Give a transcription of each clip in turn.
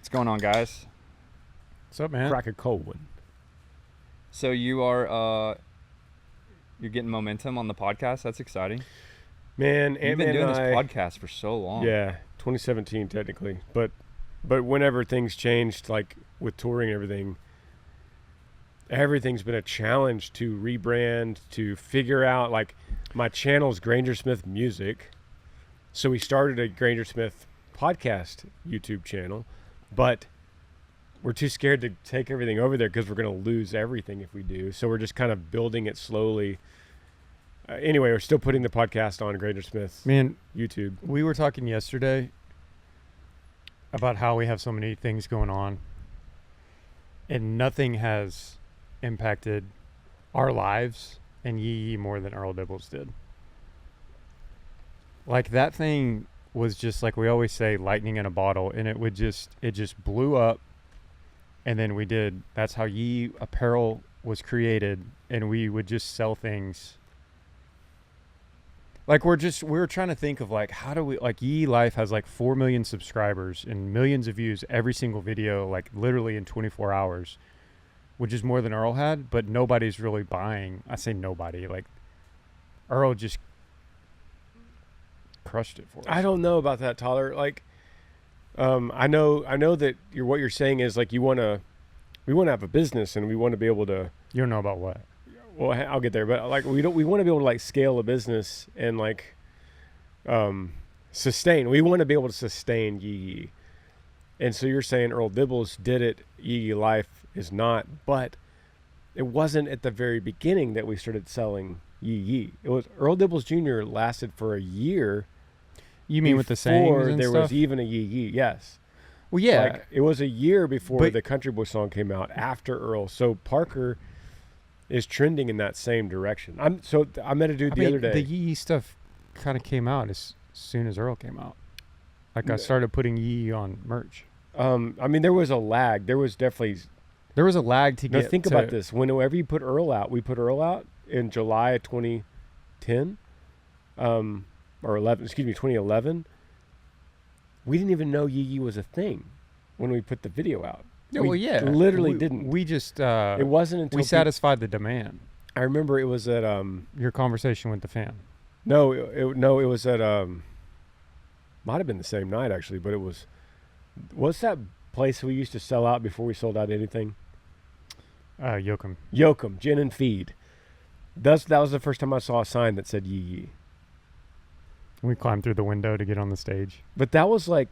What's going on, guys? What's up, man? Crack a cold one. So you are you're getting momentum on the podcast. That's exciting. Man, You've Ant-Man been doing and this I, podcast for so long. Yeah, 2017 technically, but whenever things changed, like with touring and everything's been a challenge to rebrand, to figure out. Like, my channel's Granger Smith Music, so we started a Granger Smith podcast YouTube channel, but we're too scared to take everything over there because we're going to lose everything if we do. So we're just kind of building it slowly. Anyway, we're still putting the podcast on Granger Smith YouTube. We were talking yesterday about how we have so many things going on, and nothing has impacted our lives and Yee Yee more than Earl Dibbles did. Like, that thing was just, like we always say, lightning in a bottle, and it just blew up. And then that's how Yee Apparel was created, and we would just sell things. Like, we were trying to think of, like, how do we, like, Yee Yee Life has like 4 million subscribers and millions of views every single video, like literally in 24 hours, which is more than Earl had, but nobody's really buying. I say nobody, like, Earl just crushed it for us. I don't know about that, Tyler. Like, I know that what you're saying is, like, we want to have a business and we want to be able to. You don't know about what? Well, I'll get there, but like, we want to be able to, like, scale a business and, like, sustain. We want to be able to sustain Yee Yee. And so you're saying Earl Dibbles did it. Yee Yee Life is not, but it wasn't at the very beginning that we started selling Yee Yee. It was Earl Dibbles Jr. lasted for a year. You mean with the sayings and there stuff? was even a Yee Yee, yes. Well, yeah. Like, it was a year before But- the Country Boy song came out, after Earl. So Parker is trending in that same direction. I met a dude the other day. The Yee Yee stuff kind of came out as soon as Earl came out. Like, I started putting Yee Yee on merch. I mean, there was a lag. There was definitely. There was a lag to Now get. think about this. Whenever you put Earl out, we put Earl out in July of 2010, or 2011. We didn't even know Yee Yee was a thing when we put the video out. Yeah, we well, yeah. literally didn't. We just. It wasn't until we satisfied the demand. I remember it was at Your conversation with the fan. No, it was at might have been the same night actually, but it was. What's that place we used to sell out before we sold out anything? Yoakum. Gin and Feed. That was the first time I saw a sign that said Yee Yee. We climbed through the window to get on the stage. But that was like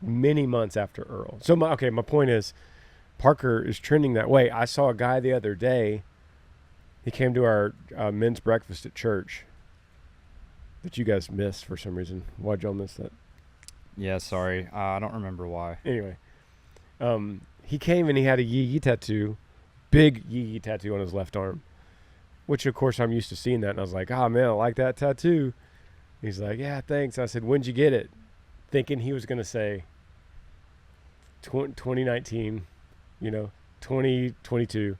many months after Earl. So my point is, Parker is trending that way. I saw a guy the other day. He came to our men's breakfast at church that you guys missed for some reason. Why'd y'all miss that? Yeah, sorry. I don't remember why. Anyway, he came and he had a Yee Yee tattoo, big Yee Yee tattoo on his left arm, which of course I'm used to seeing that. And I was like, man, I like that tattoo. He's like, yeah, thanks. I said, when'd you get it? Thinking he was going to say 2019, 2022.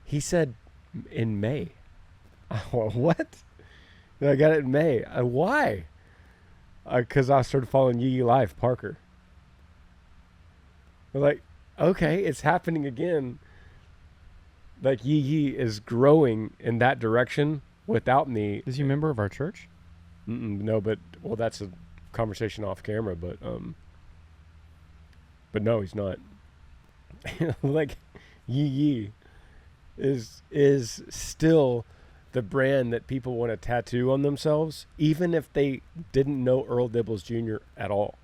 He said in May. What? I got it in May. Why? Because I started following Yee Yee Life, Parker. We're like, okay, it's happening again. Like, Yee Yee is growing in that direction without me. Is he a member of our church? No, but that's a conversation off camera. But no, he's not. Like, Yee Yee is still the brand that people want to tattoo on themselves, even if they didn't know Earl Dibbles Jr. at all.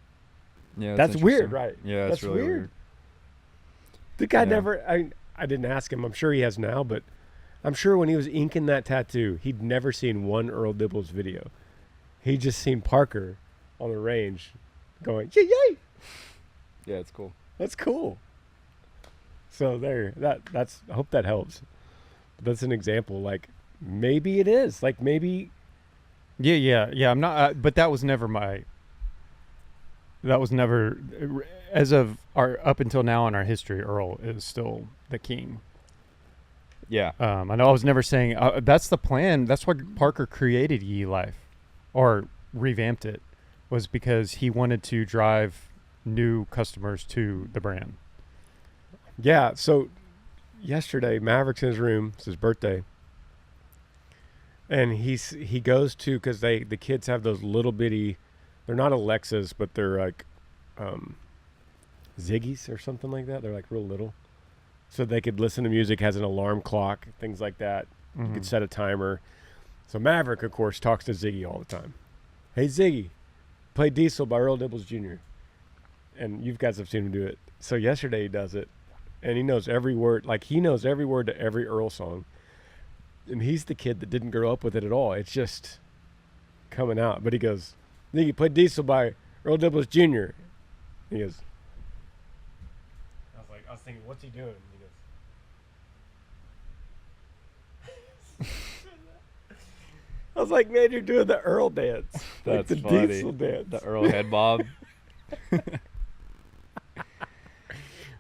Yeah, that's weird, right? Yeah, that's really weird. The guy never. I didn't ask him. I'm sure he has now, but I'm sure when he was inking that tattoo, he'd never seen one Earl Dibbles video. He just seen Parker on the range going, yay, yay. Yeah, it's cool. That's cool. So that's I hope that helps. That's an example. Like, maybe it is. Like, maybe. Yeah. I'm not. But that was never as of our up until now in our history. Earl is still the king. Yeah. I know I was never saying that's the plan. That's why Parker created Yee Life, or revamped it, was because he wanted to drive new customers to the brand. Yeah. So yesterday, Maverick's in his room. It's his birthday. And he goes to, because the kids have those little bitty, they're not Alexas, but they're like Ziggies or something like that. They're like real little. So they could listen to music, has an alarm clock, things like that. You could set a timer. So Maverick, of course, talks to Ziggy all the time. Hey, Ziggy, play Diesel by Earl Dibbles Jr. And you guys have seen him do it. So yesterday he does it. And he knows every word. Like, he knows every word to every Earl song. And he's the kid that didn't grow up with it at all. It's just coming out. But he goes, Ziggy, play Diesel by Earl Dibbles Jr. He goes, I was thinking, what's he doing? He goes, I was like, man, you're doing the Earl dance. That's like the funny. Diesel dance. The Earl head bob.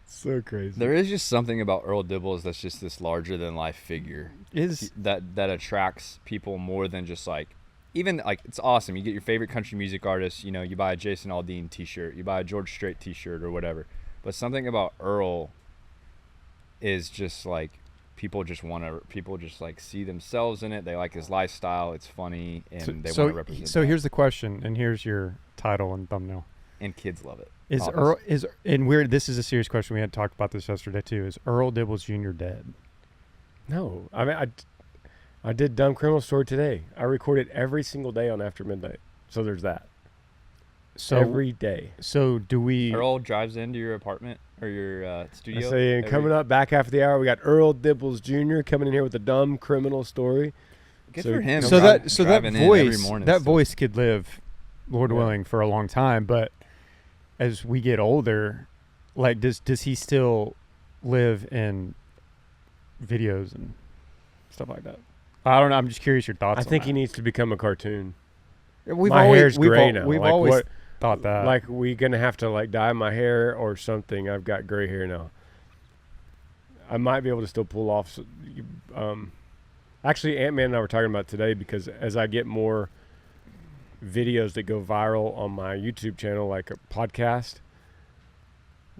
So crazy. There is just something about Earl Dibbles that's just this larger than life figure that attracts people more than just like, even like, it's awesome. You get your favorite country music artist, you know, you buy a Jason Aldean t-shirt, you buy a George Strait t-shirt or whatever. But something about Earl is just like, people just like see themselves in it. They like his lifestyle. It's funny, and they want to represent. So that. here's the question, and here's your title and thumbnail. And kids love it. Is Earl this is a serious question. We had talked about this yesterday too. Is Earl Dibbles Jr. dead? No, I mean, I did Dumb Criminal Story today. I record it every single day on After Midnight. So there's that. So every day. So do we? Earl drives into your apartment or your studio. I say, coming up back after the hour, we got Earl Dibbles Jr. coming in here with a Dumb Criminal Story. Good for him. So that that voice could live, Lord willing, for a long time. But as we get older, like does he still live in videos and stuff like that? I don't know. I'm just curious your thoughts. I think he needs to become a cartoon. My hair's gray now. We've always thought that. Like, we gonna have to like dye my hair or something. I've got gray hair now. I might be able to still pull off. Actually, Ant-Man and I were talking about today, because as I get more videos that go viral on my YouTube channel, like a podcast,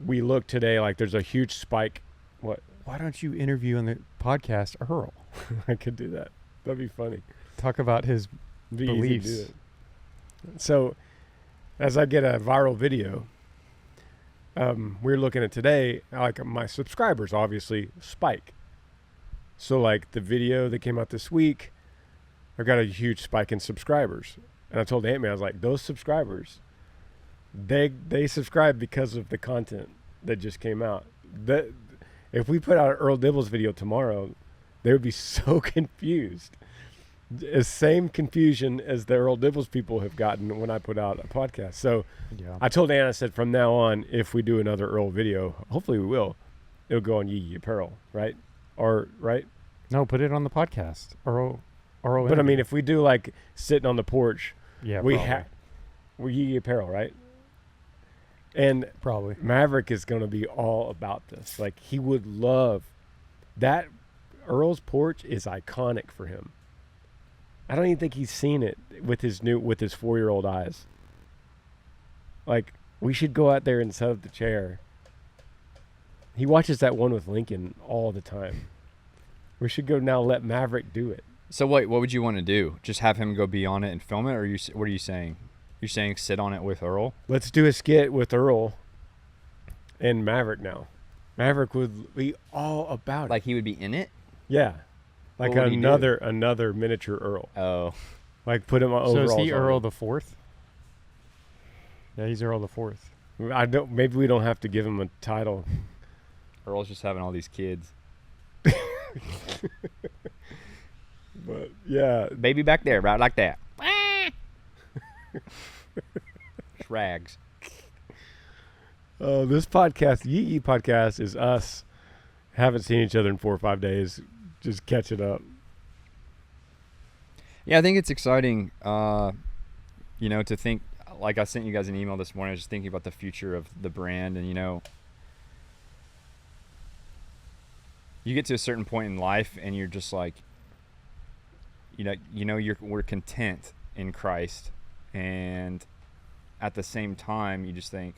we look today like there's a huge spike. What? Why don't you interview on the podcast Earl? I could do that. That'd be funny. Talk about his Be easy to beliefs. do it. So, as I get a viral video, we're looking at today, like my subscribers obviously spike. So like the video that came out this week, I got a huge spike in subscribers. And I told Ant-Man, I was like, those subscribers, they subscribe because of the content that just came out. That if we put out an Earl Dibbles video tomorrow, they would be so confused. The same confusion as the Earl Dibbles people have gotten when I put out a podcast. So I told Anna, I said, from now on, if we do another Earl video, hopefully we will, it'll go on Yee Yee Apparel, right? Or, right? No, put it on the podcast. Earl. But I mean, if we do like sitting on the porch, yeah, we're Yee Yee Apparel, right? And probably Maverick is going to be all about this. Like, he would love that. Earl's porch is iconic for him. I don't even think he's seen it with his 4-year-old eyes. Like, we should go out there and set up the chair. He watches that one with Lincoln all the time. We should go now let Maverick do it. So wait, what would you want to do? Just have him go be on it and film it, or what are you saying? You're saying sit on it with Earl? Let's do a skit with Earl and Maverick now. Maverick would be all about it. Like he would be in it? Yeah. Like What would he do? another miniature Earl. Oh. Like put him on So overalls. is he on Earl him. the Fourth? Yeah, he's Earl the Fourth. I don't. Maybe we don't have to give him a title. Earl's just having all these kids. But yeah, Baby back there, right like that. Shrags. this podcast, Yee Yee podcast, is us. Haven't seen each other in 4 or 5 days. Just catching up. Yeah, I think it's exciting, to think, like I sent you guys an email this morning, I was just thinking about the future of the brand, and, you get to a certain point in life and you're just like, we're content in Christ, and at the same time, you just think,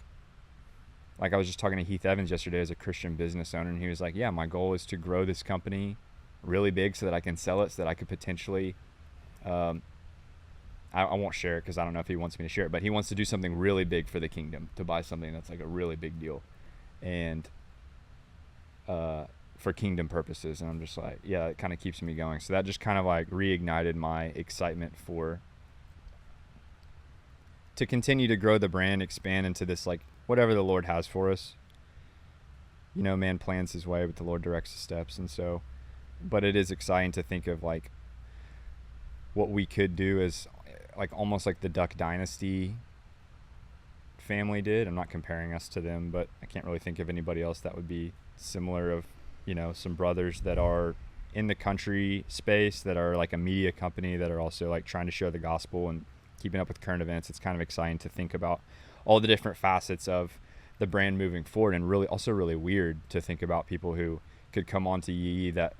like I was just talking to Heath Evans yesterday as a Christian business owner, and he was like, yeah, my goal is to grow this company really big so that I can sell it, so that I could potentially, I won't share it because I don't know if he wants me to share it, but he wants to do something really big for the kingdom, to buy something that's like a really big deal, and for kingdom purposes. And I'm just like, yeah, it kind of keeps me going. So that just kind of like reignited my excitement to continue to grow the brand, expand into this, like, whatever the Lord has for us. You know, man plans his way, but the Lord directs his steps. And so, but it is exciting to think of like what we could do as like almost like the Duck Dynasty family did. I'm not comparing us to them, but I can't really think of anybody else that would be similar, of, you know, some brothers that are in the country space, that are like a media company, that are also like trying to share the gospel and keeping up with current events. It's kind of exciting to think about all the different facets of the brand moving forward, and really also really weird to think about people who could come on to Yee Yee that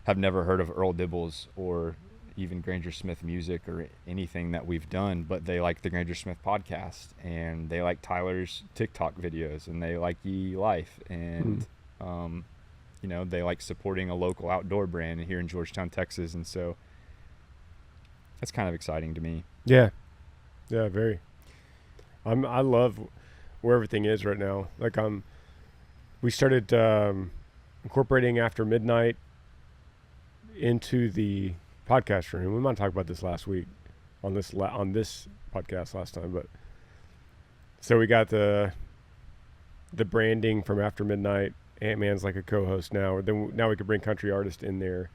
have never heard of Earl Dibbles or even Granger Smith music or anything that we've done, but they like the Granger Smith podcast, and they like Tyler's TikTok videos, and they like Yee Yee Life, and you know, they like supporting a local outdoor brand here in Georgetown, Texas. And so that's kind of exciting to me. Yeah, very. I love where everything is right now. Like we started incorporating After Midnight into the podcast room. We might talk about this last week on this podcast last time, but so we got the branding from After Midnight. Ant-Man's like a co-host now. Now we could bring country artists in there.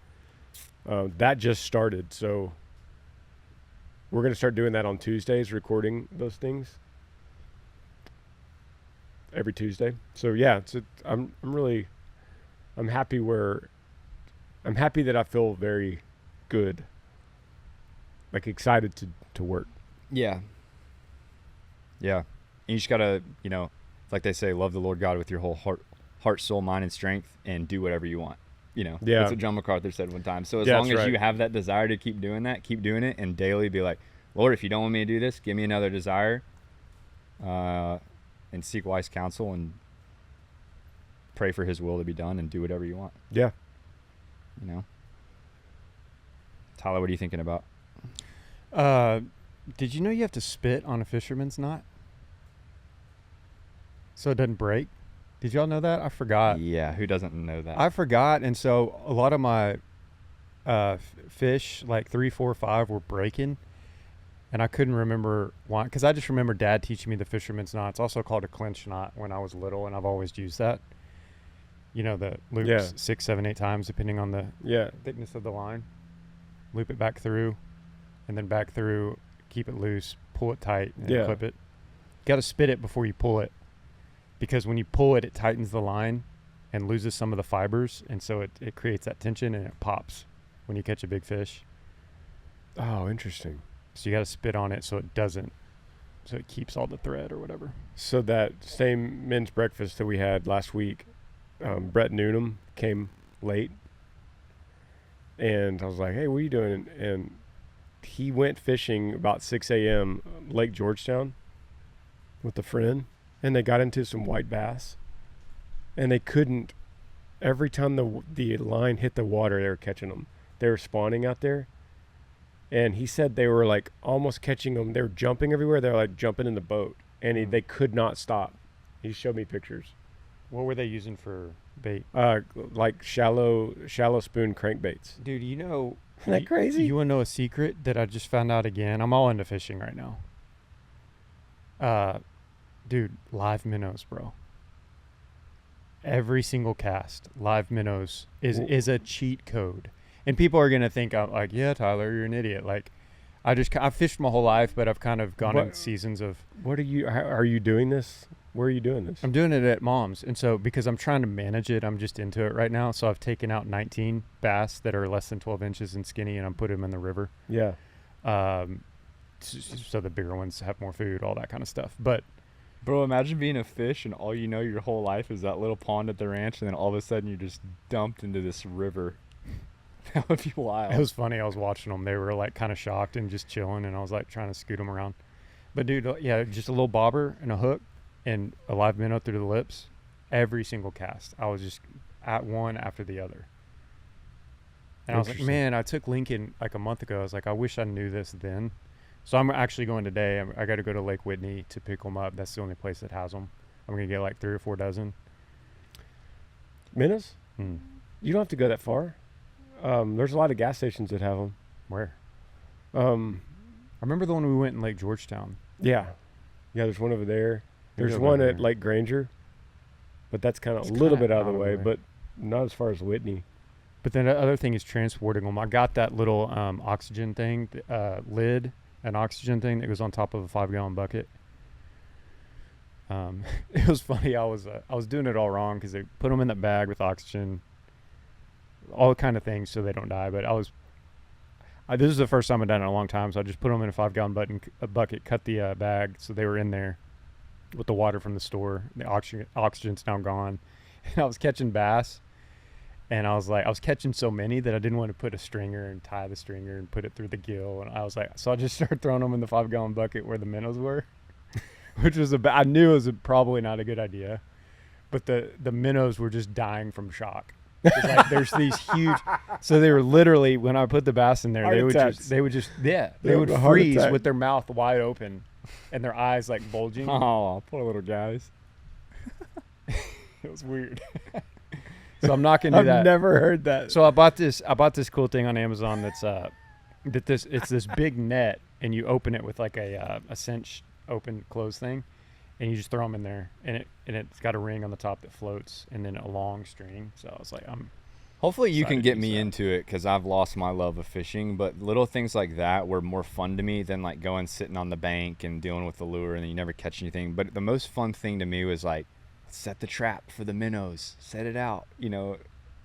That just started, so we're going to start doing that on Tuesdays, recording those things every Tuesday. So yeah, I'm happy that I feel very good, like excited to work. Yeah. And you just gotta, you know, like they say, love the Lord God with your whole heart, soul, mind, and strength, and do whatever you want. You know, that's what John MacArthur said one time. So as long as you have that desire to keep doing that, keep doing it, and daily be like, Lord, if you don't want me to do this, give me another desire, and seek wise counsel, and pray for his will to be done, and do whatever you want. Yeah. You know? Tyler, what are you thinking about? Did you know you have to spit on a fisherman's knot so it doesn't break? Did y'all know that? I forgot. Yeah, who doesn't know that? I forgot, and so a lot of my fish, like 3, 4, 5, were breaking, and I couldn't remember why, because I just remember Dad teaching me the fisherman's knot. It's also called a clinch knot when I was little, and I've always used that. You know, the loops 6, 7, 8 times, depending on the thickness of the line. Loop it back through, and then back through, keep it loose, pull it tight, and clip it. Got to spit it before you pull it, because when you pull it, it tightens the line and loses some of the fibers, and so it creates that tension, and it pops when you catch a big fish. Oh, interesting. So you got to spit on it so it doesn't, so it keeps all the thread or whatever. So that same men's breakfast that we had last week, Brett Noonan came late, and I was like, hey, what are you doing? And he went fishing about 6 a.m. Lake Georgetown with a friend, and they got into some white bass, and they couldn't, every time the line hit the water, they were catching them. They were spawning out there, and he said they were like almost catching them. They were jumping everywhere. They were like jumping in the boat, and they could not stop. He showed me pictures. What were they using for bait? Like shallow spoon crankbaits. Dude, you know, isn't that crazy? You want to know a secret that I just found out again? I'm all into fishing right now. Dude, live minnows, bro. Every single cast, live minnows is a cheat code. And people are going to think, like, yeah, Tyler, you're an idiot. Like, I've fished my whole life, but I've kind of gone in seasons of. Are you doing this? Where are you doing this? I'm doing it at Mom's. And so because I'm trying to manage it, I'm just into it right now. So I've taken out 19 bass that are less than 12 inches and skinny, and I'm putting them in the river. Yeah. So the bigger ones have more food, all that kind of stuff. But bro, imagine being a fish and all you know your whole life is that little pond at the ranch, and then all of a sudden you're just dumped into this river. That would be wild. It was funny. I was watching them. They were like kind of shocked and just chilling, and I was like trying to scoot them around. But dude, yeah, just a little bobber and a hook, and a live minnow through the lips. Every single cast, I was just at one after the other. And I was like, man, I took Lincoln like a month ago. I was like, I wish I knew this then. So I'm actually going today. I got to go to Lake Whitney to pick them up. That's the only place that has them. I'm going to get like 3 or 4 dozen. Minnows? You don't have to go that far. There's a lot of gas stations that have them. Where? I remember the one we went in Lake Georgetown. Yeah. Yeah, there's one over there. There's one at Lake Granger. But that's kind of a little bit out of the way, but not as far as Whitney. But then the other thing is transporting them. I got that little oxygen thing, lid, an oxygen thing that goes on top of a 5-gallon bucket. It was funny. I was doing it all wrong because they put them in that bag with oxygen, all kind of things so they don't die. But this is the first time I've done it in a long time, so I just put them in a 5-gallon bucket, cut the bag so they were in there with the water from the store. The oxygen's now gone. And I was catching bass, and I was catching so many that I didn't want to put a stringer and tie the stringer and put it through the gill. And I was like, so I just started throwing them in the 5-gallon bucket where the minnows were, which was I knew it was probably not a good idea, but the minnows were just dying from shock. Like there's these huge, so they were literally, when I put the bass in there, they would freeze with their mouth wide open and their eyes like bulging. Oh, poor little guys. It was weird. So I'm not gonna do that. I've never heard that. So I bought this cool thing on Amazon that's it's this big net, and you open it with like a cinch open close thing, and you just throw them in there, and it's got a ring on the top that floats, and then a long string. So I was like, hopefully you can get me into it, because I've lost my love of fishing, but little things like that were more fun to me than like going sitting on the bank and dealing with the lure and then you never catch anything. But the most fun thing to me was like, set the trap for the minnows, set it out,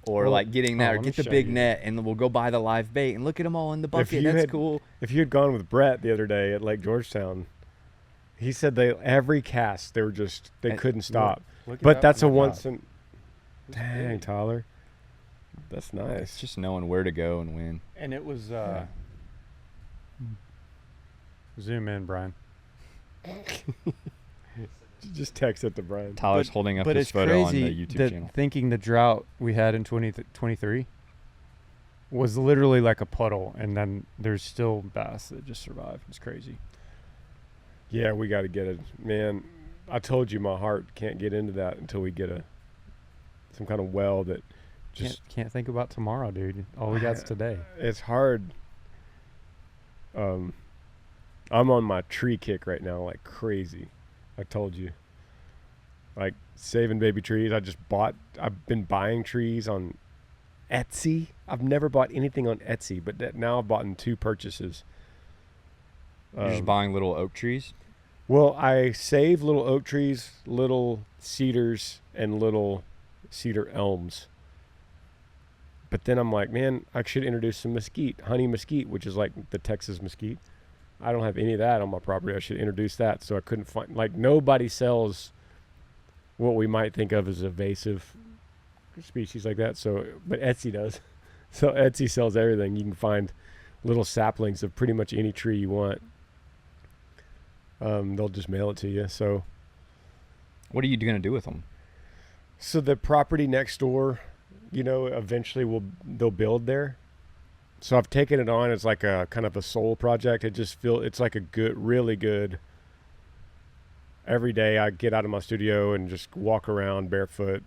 or like getting that, or get the big net, and we'll go buy the live bait and look at them all in the bucket. That's cool. If you had gone with Brett the other day at Lake Georgetown, he said every cast they couldn't stop. But that's a once in. Dang, Tyler, that's nice. It's just knowing where to go and when. And it was zoom in, Brian. Just text it to Brian. Tyler's holding up his photo on the YouTube channel. Thinking the drought we had in 2023 was literally like a puddle, and then there's still bass that just survive. It's crazy. Yeah, we got to get it, man. I told you my heart can't get into that until we get some kind of well that just can't think about tomorrow, dude. All we got's today. It's hard. I'm on my tree kick right now, like crazy. I told you, like saving baby trees. I've been buying trees on Etsy. I've never bought anything on Etsy, but now I've bought in 2 purchases. You're just buying little oak trees? Well, I save little oak trees, little cedars, and little cedar elms. But then I'm like, man, I should introduce some mesquite, honey mesquite, which is like the Texas mesquite. I don't have any of that on my property. I should introduce that. So I couldn't find, like, nobody sells what we might think of as a invasive species like that. So, but Etsy does. So Etsy sells everything. You can find little saplings of pretty much any tree you want. They'll just mail it to you. So what are you going to do with them? So the property next door, eventually they'll build there. So I've taken it on as like a kind of a soul project. It's like a really good. Every day I get out of my studio and just walk around barefoot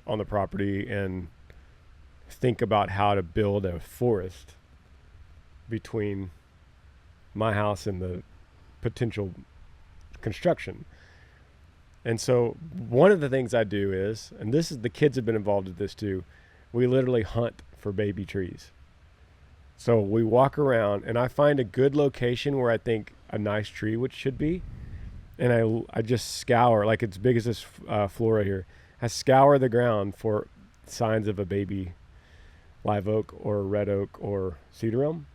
on the property and think about how to build a forest between my house and the potential construction. And so one of the things I do is, and the kids have been involved with this too, we literally hunt for baby trees. So we walk around, and I find a good location where I think a nice tree should be, and I just scour, like it's big as this flora here. I scour the ground for signs of a baby live oak or red oak or cedar elm.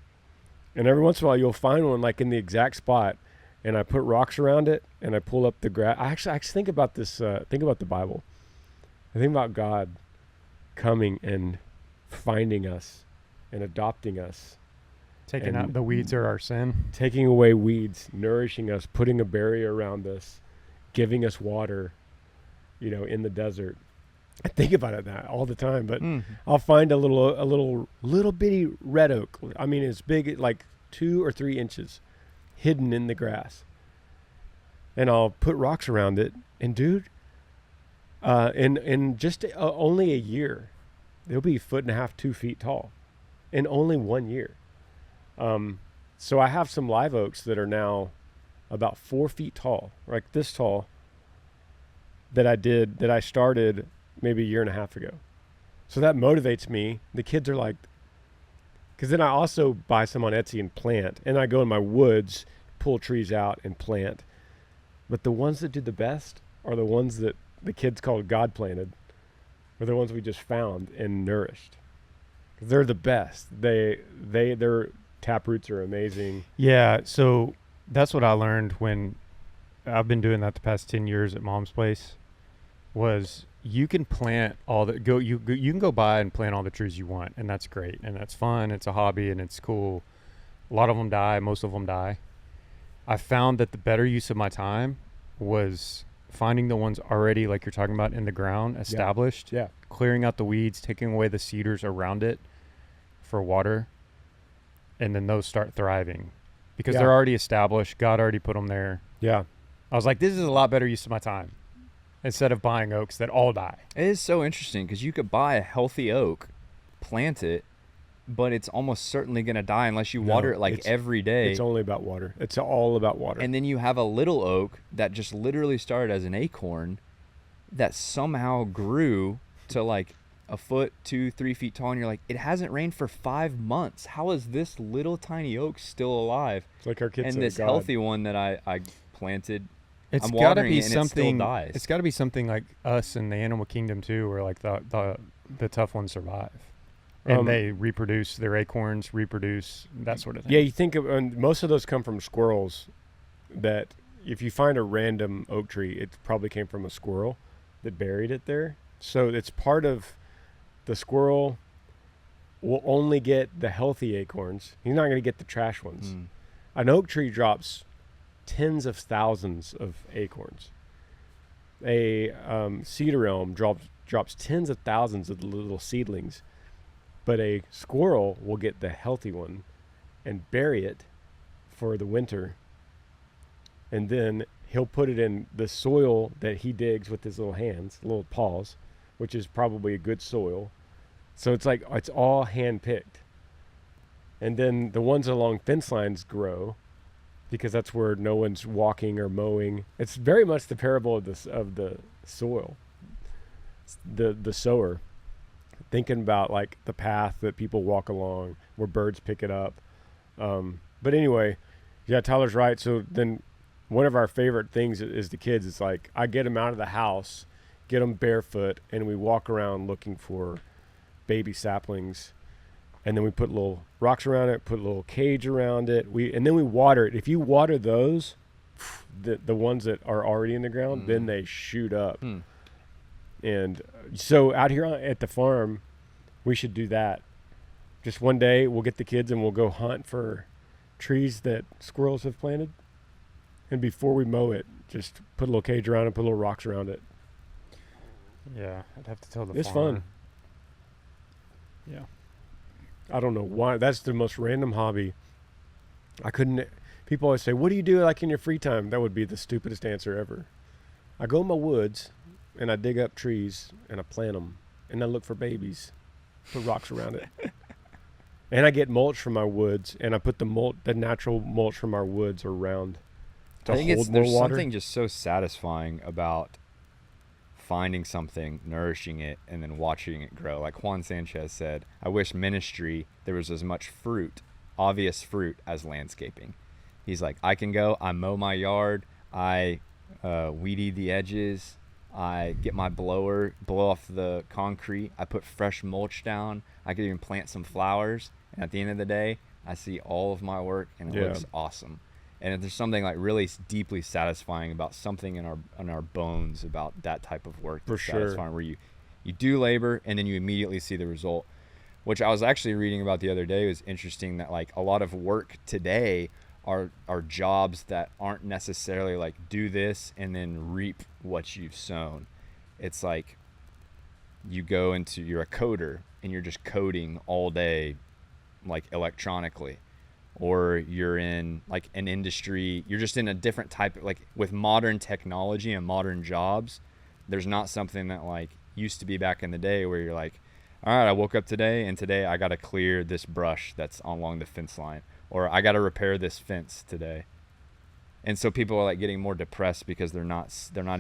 And every once in a while, you'll find one like in the exact spot, and I put rocks around it, and I pull up the grass. I actually think about this. Think about the Bible. I think about God coming and finding us and adopting us. Taking out the weeds are our sin. Taking away weeds, nourishing us, putting a barrier around us, giving us water, in the desert. I think about it that all the time, but I'll find a little bitty red oak. I mean, it's big, like 2 or 3 inches hidden in the grass. And I'll put rocks around it. And dude, in just only a year, they'll be 1.5 feet, 2 feet tall in only 1 year. So I have some live oaks that are now about 4 feet tall, like this tall, that I started maybe 1.5 years ago. So that motivates me. The kids are like, because then I also buy some on Etsy and plant, and I go in my woods, pull trees out and plant. But the ones that do the best are the ones that the kids called God planted, or the ones we just found and nourished. Because they're the best. Their tap roots are amazing. Yeah, so that's what I learned when I've been doing that the past 10 years at Mom's place. Was you can plant you can go buy and plant all the trees you want, and that's great, and that's fun. It's a hobby, and it's cool. A lot of them die. Most of them die. I found that the better use of my time was finding the ones already, like you're talking about, in the ground, established. Yeah. Clearing out the weeds, taking away the cedars around it for water, and then those start thriving because they're already established. God already put them there. Yeah. I was like, this is a lot better use of my time instead of buying oaks that all die. It is so interesting because you could buy a healthy oak, plant it, but it's almost certainly going to die unless you water it every day. It's only about water. It's all about water. And then you have a little oak that just literally started as an acorn that somehow grew to like 1 foot, 2, 3 feet tall. And you're like, it hasn't rained for 5 months. How is this little tiny oak still alive? It's like our kids. And this healthy one that I planted, it's got to be something. It still dies. It's got to be something like us in the animal kingdom too, where like the tough ones survive. And they reproduce, their acorns reproduce, that sort of thing. Yeah, you think of, and most of those come from squirrels. That if you find a random oak tree, it probably came from a squirrel that buried it there. So it's part of the squirrel will only get the healthy acorns. He's not going to get the trash ones. An oak tree drops tens of thousands of acorns. A cedar elm drops tens of thousands of little seedlings. But a squirrel will get the healthy one and bury it for the winter. And then he'll put it in the soil that he digs with his little hands, little paws, which is probably a good soil. So it's like, it's all hand-picked. And then the ones along fence lines grow because that's where no one's walking or mowing. It's very much the parable of the soil, the sower. Thinking about like the path that people walk along where birds pick it up. But anyway, yeah, Tyler's right. So then one of our favorite things is the kids. It's like I get them out of the house, get them barefoot, and we walk around looking for baby saplings. And then we put little rocks around it, put a little cage around it. And then we water it. If you water those, the ones that are already in the ground, then they shoot up. And so out here at the farm, we should do that. Just one day we'll get the kids and we'll go hunt for trees that squirrels have planted. And before we mow it, just put a little cage around it, put little rocks around it. Yeah, I'd have to tell the It's farmer. fun. Yeah. I don't know why. That's the most random hobby. People always say, what do you do like in your free time? That would be the stupidest answer ever. I go in my woods and I dig up trees and I plant them and I look for babies, put rocks around it. And I get mulch from my woods and I put the natural mulch from our woods around to I think hold more there's water. something just so satisfying about finding something, nourishing it, and then watching it grow. Like Juan Sanchez said, I wish ministry, there was as much fruit, obvious fruit, as landscaping. He's like, I can go, I mow my yard, I weed eat the edges, I get my blower, blow off the concrete, I put fresh mulch down, I could even plant some flowers, and at the end of the day, I see all of my work, and it looks awesome. And there's something like really deeply satisfying about something in our bones about that type of work. For sure. Satisfying, where you do labor and then you immediately see the result, which I was actually reading about the other day. It was interesting that like a lot of work today are jobs that aren't necessarily like do this and then reap what you've sown. It's like you're a coder and you're just coding all day, like electronically, or you're in like an industry, you're just in a different type of, like with modern technology and modern jobs, there's not something that like used to be back in the day where you're like, all right, I woke up today and today I got to clear this brush that's along the fence line, or I got to repair this fence today. And so people are like getting more depressed because they're not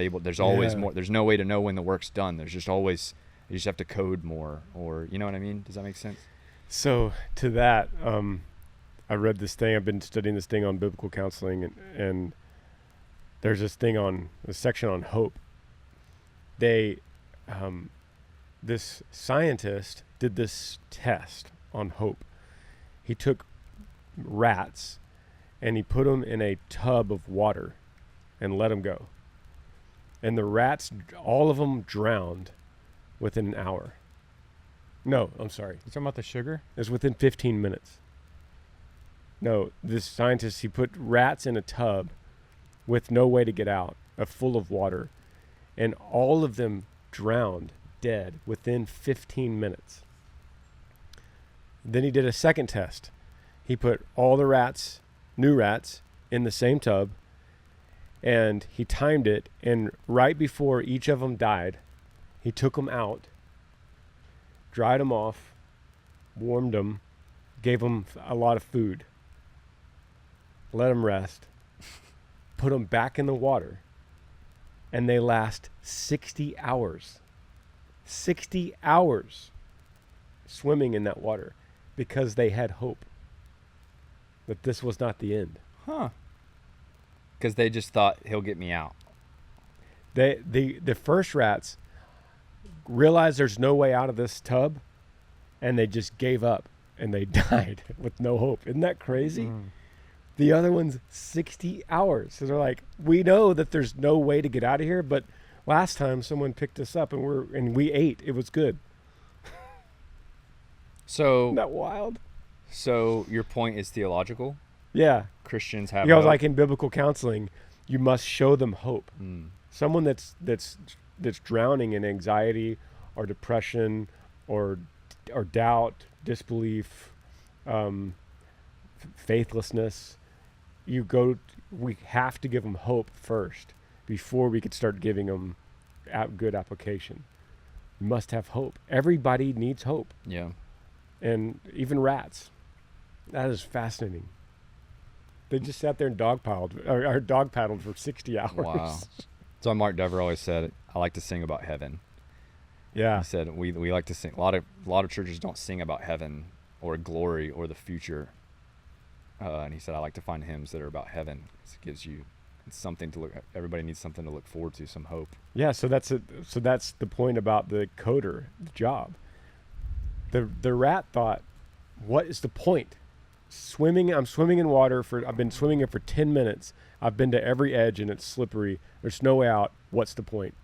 able, there's always more, there's no way to know when the work's done. There's just always, you just have to code more, or, you know what I mean? Does that make sense? So to that, I read this thing, I've been studying this thing on biblical counseling, and there's this thing on a section on hope. They, this scientist did this test on hope. He took rats and he put them in a tub of water and let them go. And the rats, all of them drowned within an hour. No, I'm sorry. You talking about the sugar? It was within 15 minutes. No, this scientist, he put rats in a tub with no way to get out, full of water, and all of them drowned dead within 15 minutes. Then he did a second test. He put all the rats, new rats, in the same tub, and he timed it, and right before each of them died, he took them out, dried them off, warmed them, gave them a lot of food, let them rest, put them back in the water, and they last 60 hours. 60 hours swimming in that water because they had hope that this was not the end. Huh. Because they just thought, he'll get me out. The first rats realized there's no way out of this tub, and they just gave up and they died with no hope. Isn't that crazy? The other one's 60 hours. So they're like, we know that there's no way to get out of here, but last time someone picked us up and we ate. It was good. So isn't that wild? So your point is theological? Yeah. Christians have hope. Hope. Like in biblical counseling, you must show them hope. Someone that's drowning in anxiety or depression or doubt, disbelief, faithlessness. We have to give them hope first before we could start giving them good application. You must have hope. Everybody needs hope. Yeah. And even rats. That is fascinating. They just sat there and dog paddled for 60 hours. Wow. So Mark Dever always said, I like to sing about heaven. Yeah. He said, we like to sing. A lot of churches don't sing about heaven or glory or the future. And he said, I like to find hymns that are about heaven. It gives you something to look at. Everybody needs something to look forward to, some hope. Yeah, so that's the point about the coder, the job. The rat thought, what is the point? I'm swimming in water I've been swimming it for 10 minutes. I've been to every edge and it's slippery. There's no way out. What's the point?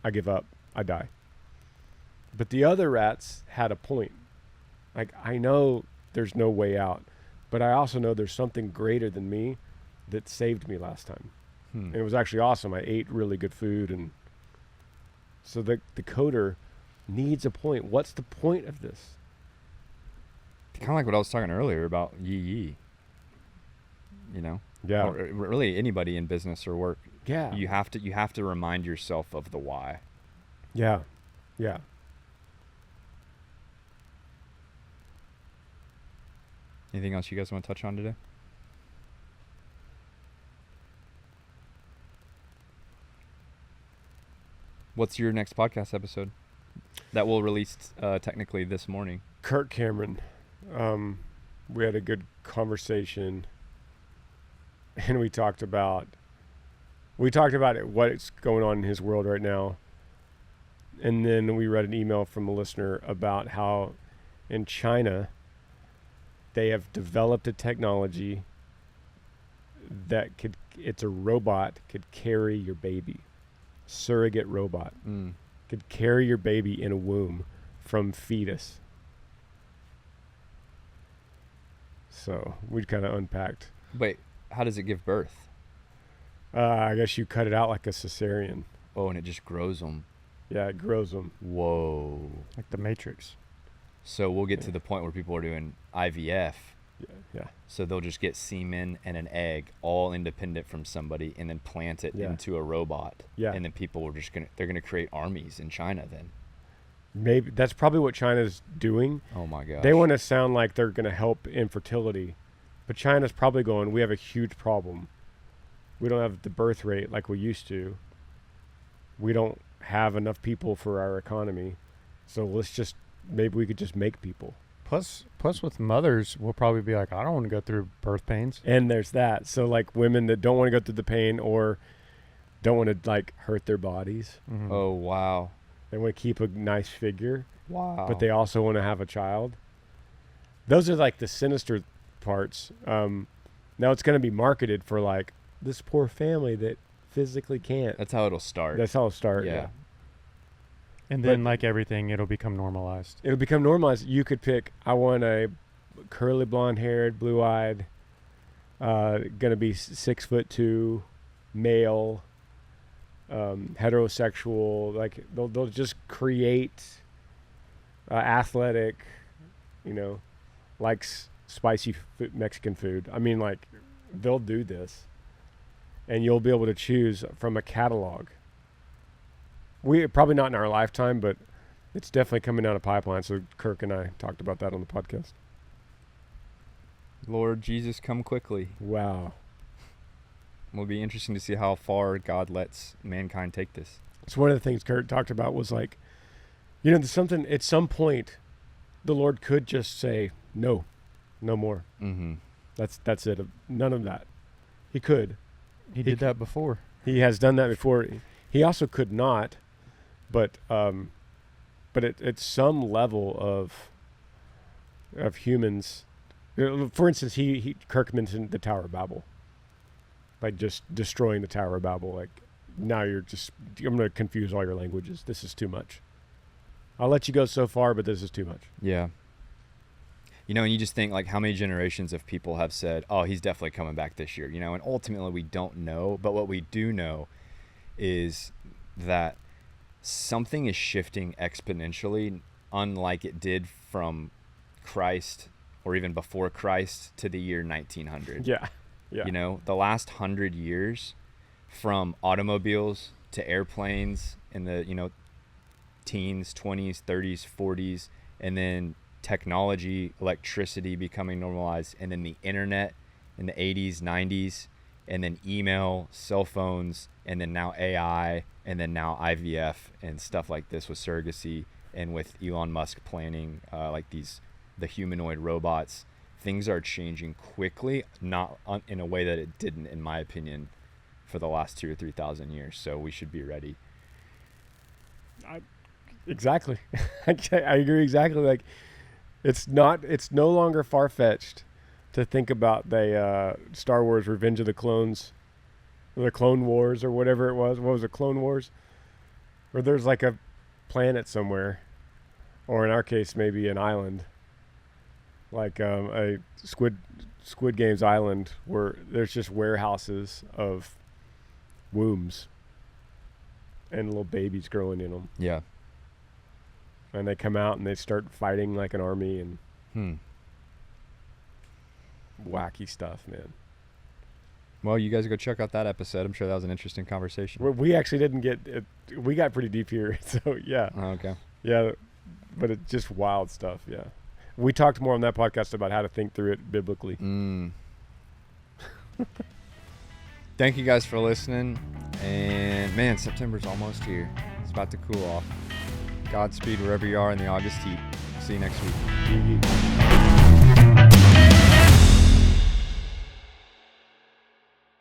I give up. I die. But the other rats had a point. Like, I know there's no way out, but I also know there's something greater than me that saved me last time. And it was actually awesome. I ate really good food. And so the coder needs a point. What's the point of this? Kind of like what I was talking earlier about Yee Yee. You know? Yeah. Or really anybody in business or work. Yeah. You have to remind yourself of the why. Yeah. Yeah. Anything else you guys want to touch on today? What's your next podcast episode that will release technically this morning? Kirk Cameron. We had a good conversation, and we talked about what's going on in his world right now. And then we read an email from a listener about how in China they have developed a technology that it's a robot, could carry your baby. Surrogate robot. Could carry your baby in a womb from fetus. So we kind of unpacked. Wait, how does it give birth? I guess you cut it out like a cesarean. Oh, and it just grows them. Yeah, it grows them. Whoa. Like the Matrix. So we'll get to the point where people are doing IVF. Yeah. So they'll just get semen and an egg, all independent from somebody, and then plant it into a robot. Yeah. And then people are they're gonna create armies in China then. Maybe that's probably what China's doing. Oh my gosh. They want to sound like they're going to help infertility, but China's probably going, we have a huge problem. We don't have the birth rate like we used to. We don't have enough people for our economy. So maybe we could just make people. Plus with mothers, we'll probably be like, I don't want to go through birth pains. And there's that. So like women that don't want to go through the pain or don't want to like hurt their bodies. Mm-hmm. Oh, wow. They want to keep a nice figure. Wow. But they also want to have a child. Those are like the sinister parts. Now it's going to be marketed for like this poor family that physically can't. That's how it'll start. That's how it'll start. Yeah. And then, like everything, it'll become normalized. It'll become normalized. You could pick, I want a curly blonde-haired, blue-eyed, going to be 6'2", male, heterosexual. Like they'll just create athletic, likes spicy Mexican food. I mean, like they'll do this, and you'll be able to choose from a catalog. We probably not in our lifetime, but it's definitely coming down a pipeline. So Kirk and I talked about that on the podcast. Lord Jesus, come quickly. Wow. It'll be interesting to see how far God lets mankind take this. So one of the things Kurt talked about was like, there's something at some point, the Lord could just say, no more. Mm-hmm. That's it. None of that. He could. He did that before. He has done that before. He also could not, but at some level of humans, for instance, Kirk mentioned the Tower of Babel, like just destroying the Tower of Babel. Like now I'm going to confuse all your languages. This is too much. I'll let you go so far, but this is too much. Yeah. And you just think like how many generations of people have said, oh, he's definitely coming back this year, and ultimately we don't know. But what we do know is that something is shifting exponentially, unlike it did from Christ or even before Christ to the year 1900. Yeah. The last 100 years, from automobiles to airplanes in the teens, 20s, 30s, 40s, and then technology, electricity becoming normalized, and then the internet in the 80s, 90s, and then email, cell phones, and then now AI, and then now IVF and stuff like this with surrogacy, and with Elon Musk planning the humanoid robots. Things are changing quickly, not in a way that it didn't, in my opinion, for the last 2,000 or 3,000 years. So we should be ready. Exactly. I agree exactly. Like it's no longer far-fetched to think about the Star Wars Revenge of the Clones, or the Clone Wars, or whatever it was. What was it, Clone Wars? Where there's like a planet somewhere, or in our case, maybe an island, like a Squid Games island, where there's just warehouses of wombs and little babies growing in them. Yeah. And they come out and they start fighting like an army and wacky stuff, man. Well, you guys go check out that episode. I'm sure that was an interesting conversation. We actually didn't get it. We got pretty deep here. So, yeah. Oh, okay. Yeah, but it's just wild stuff, yeah. We talked more on that podcast about how to think through it biblically. Thank you guys for listening. And, man, September's almost here. It's about to cool off. Godspeed wherever you are in the August heat. See you next week.